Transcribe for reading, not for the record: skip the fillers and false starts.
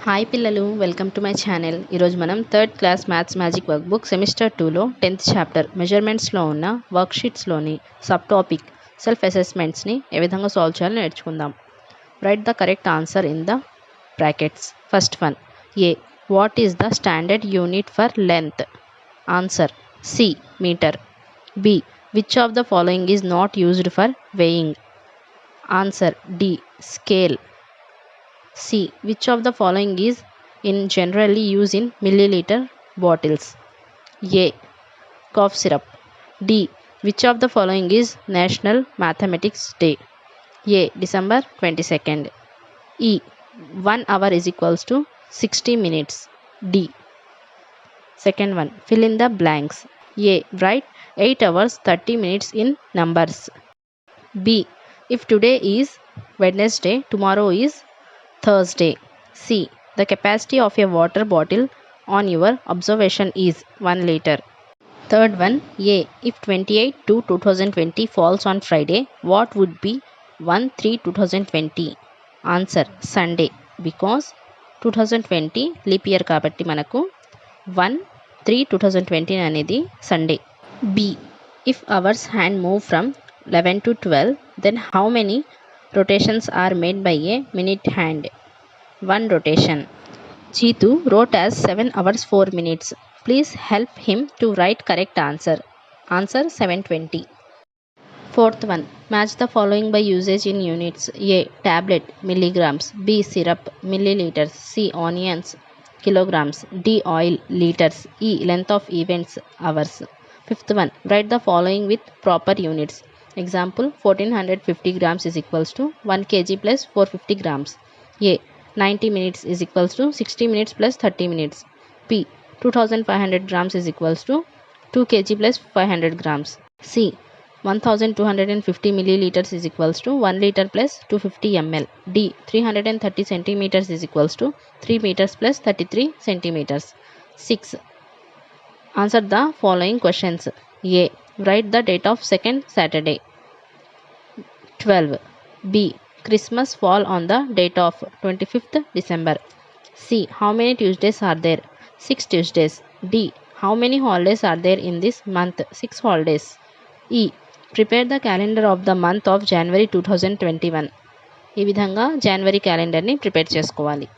Hi పిల్లలు, welcome to my channel. ఈరోజు మనం third class maths magic work book semester 2లో 10th చాప్టర్ మెజర్మెంట్స్లో ఉన్న వర్క్షీట్స్లోని సబ్ టాపిక్ సెల్ఫ్ అసెస్మెంట్స్ని ఏ విధంగా సాల్వ్ చేయాలో నేర్చుకుందాం. Write the correct answer in the brackets. First one, A. What is the standard unit for length? Answer C. Metre. B. Which of the following is not used for weighing? Answer D. Scale. C. Which of the following is generally used in milliliter bottles? A. Cough syrup. D. Which of the following is National Mathematics Day? A. December 22nd. E. 1 hour is equals to 60 minutes. D. Second one, fill in the blanks. A. Write 8 hours 30 minutes in numbers. B. If today is Wednesday, tomorrow is Thursday. C. The capacity of a water bottle on your observation is 1 liter. Third one, A. If 28/2/2020 falls on Friday, what would be 1/3/2020? Answer Sunday, because 2020 leap year kabatti manaku 1/3/2020 అనేది Sunday. B. If hours hand move from 11 to 12, then how many rotations are made by a minute hand? 1 rotation. Jeetu wrote as 7 hours 4 minutes. Please help him to write correct answer. Answer 720. Fourth one, match the following by usage in units. A. Tablet milligrams. B. Syrup milliliters. C. Onions kilograms. D. Oil liters. E. Length of events hours. Fifth one, write the following with proper units. Example, 1450 grams is equals to 1 kg plus 450 grams. A. 90 minutes is equals to 60 minutes plus 30 minutes. B. 2500 grams is equals to 2 kg plus 500 grams. C. 1250 milliliters is equals to 1 liter plus 250 ml. D. 330 centimeters is equals to 3 meters plus 33 centimeters. 6. Answer the following questions. A. Write the date of second Saturday. 12. B. Christmas fall on the date of 25th December. C. How many Tuesdays are there? 6 Tuesdays. D. How many holidays are there in this month? 6 holidays. E. Prepare the calendar of the month of January 2021. ఈ విధంగా జనవరి క్యాలెండర్ని prepare చేసుకోవాలి.